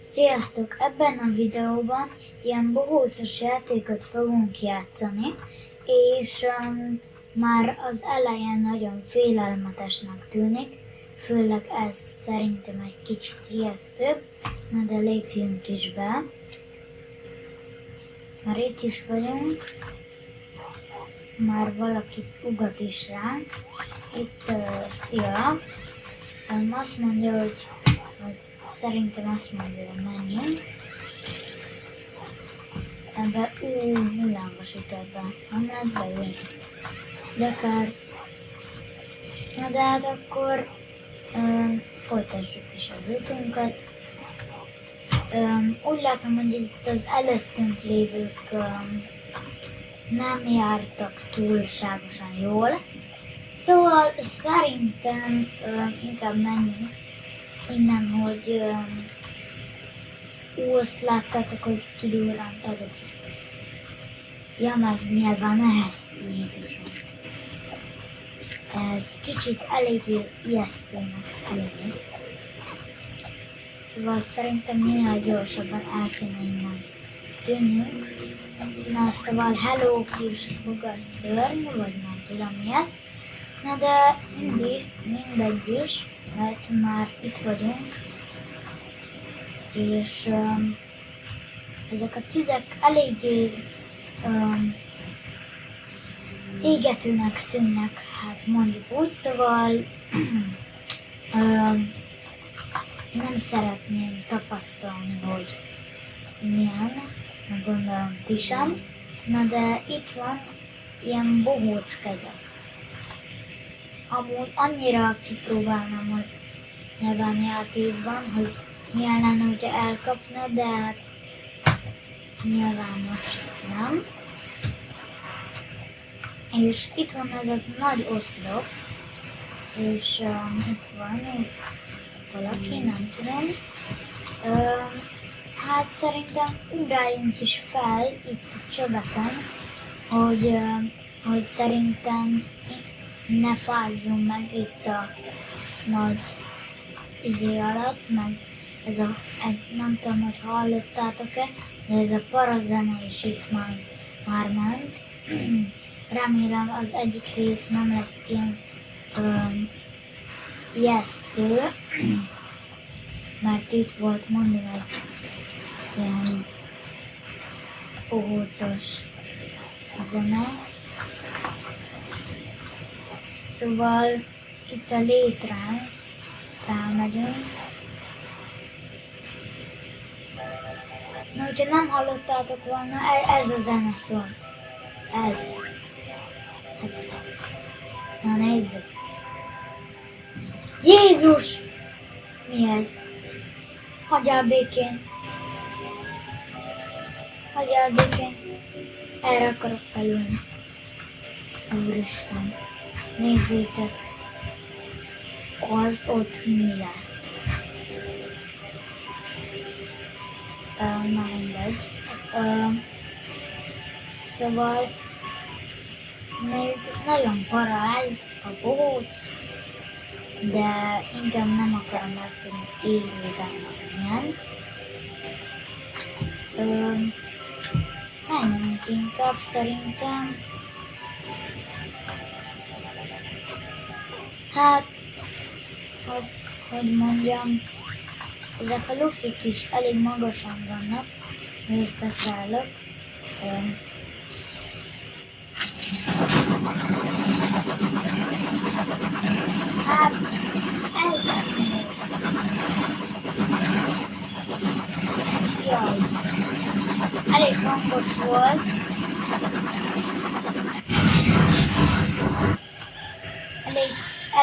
Sziasztok! Ebben a videóban ilyen bohócos játékot fogunk játszani, és már az elején nagyon félelmetesnek tűnik, főleg ez szerintem egy kicsit ijesztőbb, na de lépjünk is be. Már itt is vagyunk, már valaki ugat is ránk. Itt szia! Azt mondja, hogy szerintem azt mondja, hogy menjünk. Ebbe hullámvasútban nem lehet bejönni. De kár. Na de hát akkor folytassuk is az utunkat. Úgy látom, hogy itt az előttünk lévők nem jártak túlságosan jól. Szóval szerintem inkább menjünk innen, hogy azt láttátok, hogy kidurrant pedofil. Ja, meg nyilván ezt, Jézusom. Ez kicsit eléggé ijesztőnek tűnik. Szóval szerintem minél gyorsabban el kéne innen tűnünk. Na, szóval hello, kis bogar szörny, vagy nem tudom mi ez. Na de mindegy is, mert már itt vagyunk, és ezek a tüzek eléggé égetőnek tűnnek, hát mondjuk úgy, szóval nem szeretném tapasztalni, hogy milyen, meg gondolom ti sem. Na de itt van ilyen bohóc kegyek. Amúgy annyira kipróbálnám, hogy nyilván játékban, hogy milyen lenne, hogyha elkapna, de hát nyilván most nem. És itt van ez a nagy oszlop, és itt van valaki, nem tudom. Hát szerintem ugráljunk is fel itt a csöveken, hogy szerintem ne fázzunk meg itt a nagy izé alatt, meg ez a, nem tudom, hogy hallottátok-e, de ez a parazene is itt már ment. Remélem az egyik rész nem lesz ilyen ijesztő, mert itt volt mondom egy ilyen bohócos zene. Szóval itt a létrán felmegyünk. Na, hogyha nem hallottátok volna, ez a zene szólt. Ez. Hát, na nézzük. Jézus! Mi ez? Hagyjál békén. Hagyjál békén. Erre akarok felülni. Úristen. Nézzétek, az ott mi lesz. Na mindegy. Szóval még nagyon para ez a bohóc, de inkább nem akarom megtudni élőben milyen. Menjünk inkább szerintem. Hát, hogy mondjam, ezek a lufik is elég magasan vannak, és beszállok. Hát, ez jaj, elég hangos volt.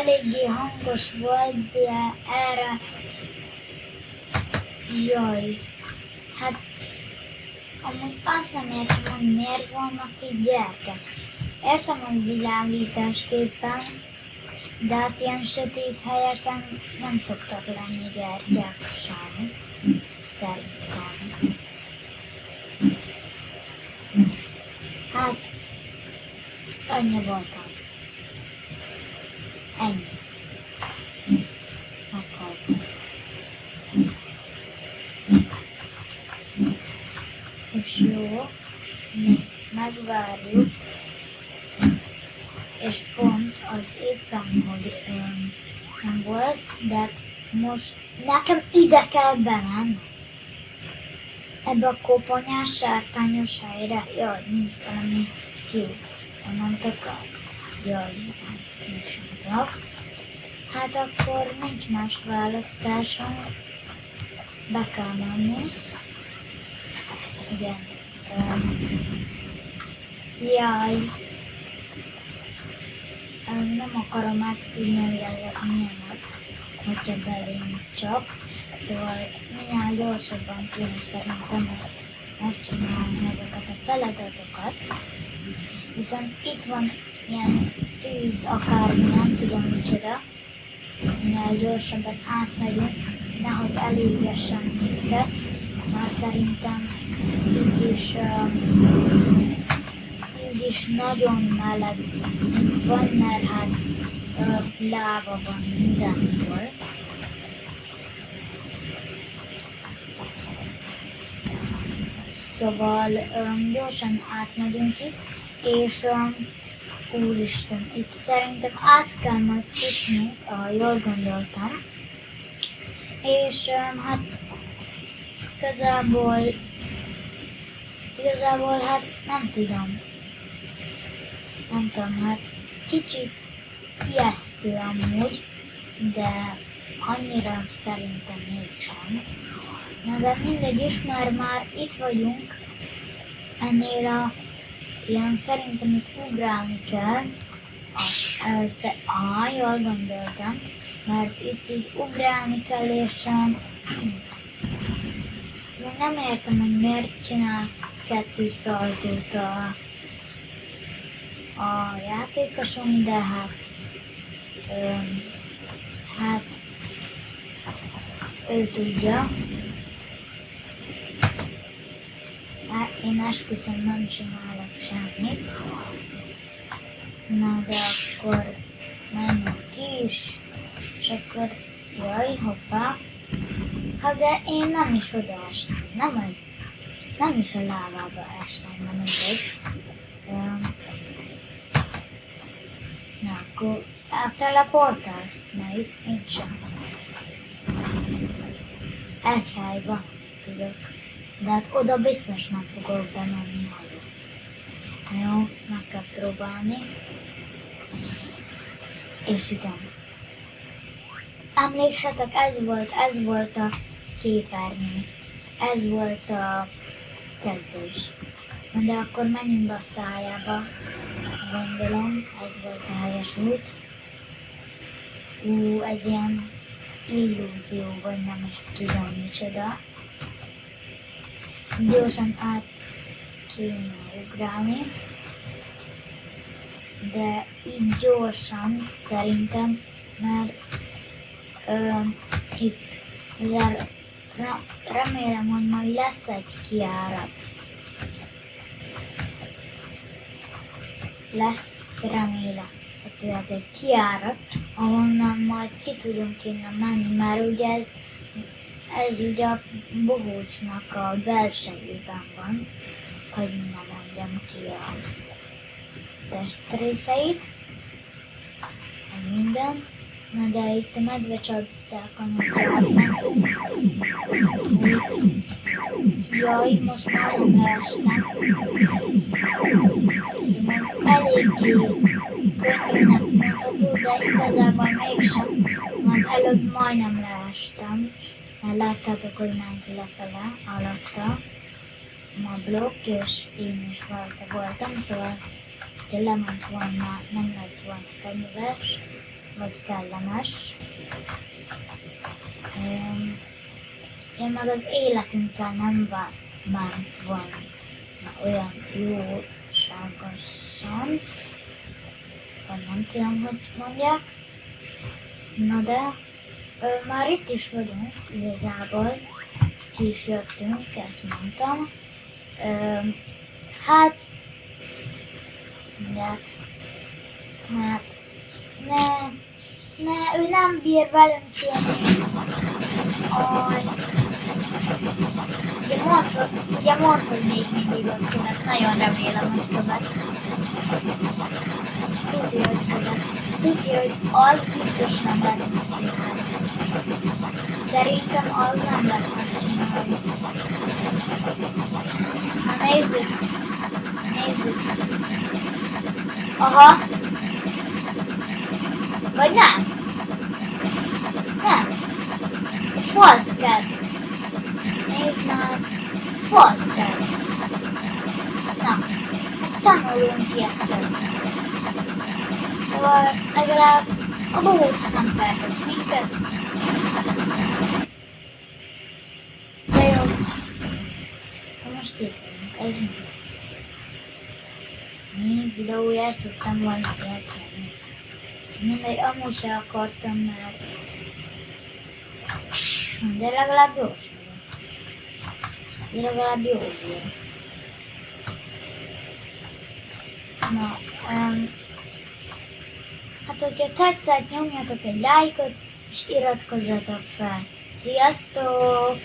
Eléggé hangos volt, de erre... Jaj, hát amúgy azt nem értem, hogy miért vannak itt gyerkek. Értem, hogy világításképpen, de hát ilyen sötét helyeken nem szoktak lenni gyertyák sem, szerintem. Hát, annyi voltam. Ennyi. Meghaltam. jó, még megvárjuk, és pont az éppen, hogy nem volt, de most nekem ide kell bemenni. Ebbe a koponyás, sárkányos helyre. Jaj, nincs valami kiút. Nem tudok. Jaj, mégsem tudok. Hát akkor nincs más választásom. Be kell menni. Igen. Jaj. Nem akarom megtudni, hogy ezek milyenek, hogyha belém csak. Szóval minél gyorsabban kéne szerintem ezt megcsinálni, ezeket a feladatokat. Viszont itt van ilyen tűz, akármi, nem tudom micsoda. Minél gyorsabban átmegyünk, nehogy elégessen minket. Már szerintem így is nagyon meleg van, mert hát láva van mindenhol. Szóval gyorsan átmegyünk itt, és úristen, itt szerintem át kell majd futni, jól gondoltam. És hát igazából hát nem tudom, hát kicsit ijesztő amúgy, de annyira szerintem mégsem. Na de mindegy is, mert már itt vagyunk, ennél ilyen szerintem itt ugrálni kell, jól gondoltam, mert itt így ugrálni kell, és nem értem, hogy miért csinál kettő szaltót a játékosunk, de hát ő tudja. Én esküszöm, nem csinálok semmit. Na de akkor menjünk ki is, és akkor jaj, hoppá. Hát de én nem is oda estem, nem is a lávába estem, nem mindegy. Na akkor teleportálsz, mert itt sem. Egy helyben tudok, de hát oda biztos nem fogok bemenni haló. Jó, meg kell próbálni. És igen. Emlékszetek, ez volt a képernyő. Ez volt a kezdés. Na de akkor menjünk be a szájába. Gondolom, ez volt a helyes út. Ez ilyen illúzió, vagy nem is tudom micsoda. Gyorsan át kéne ugrálni. De így gyorsan szerintem, mert itt remélem, hogy majd lesz egy kijárat. Lesz remélhetőleg egy kijárat, ahonnan majd ki tudunk innen menni, mert ugye ez ugye a bohócnak a belsejében van, hogy nem mondjam ki a testrészeit, mindent. Na de itt a medvecsapdákon, hogy átmentünk. Jaj, most majdnem leestem. Ez meg eléggé könnyűnek mondható, de igazából mégsem. Az előbb majdnem leestem, mert láttátok, hogy ment lefele alatta a blokk, és én is rajta voltam, szóval ha lement volna, nem lett volna kedves, vagy kellemes. Én meg az életünkkel nem bánt volna olyan jóságosan, vagy nem tudom, hogy mondják. Na de már itt is vagyunk, igazából ki is jöttünk, ezt mondtam. Hát ő nem bír velünk jönni. Ugye mondtam, Ugye mondd, hogy még mindig ott követ. Nagyon remélem, hogy követ. Tudja, hogy követ. Tudja, hogy az biztos nem lehet megcsinálni. Szerintem az nem lehet megcsinálni. Na nézzük. Nézzük. Aha. Vagy nem? Nem. Falt kell. Nézd már. Falt kell. Na. Hát tanulunk ilyettől. Szóval legalább a bohóc nem tehetett minket. De jó. Most itt vagyunk. Ez mi? Mi videóját tudtam volna ilyet venni. Mindegy, amúgy se akartam, mert... De legalább gyors vagyok. De legalább jó vagyok. Na, hát hogyha tetszett, nyomjatok egy lájkot, és iratkozzatok fel. Sziasztok!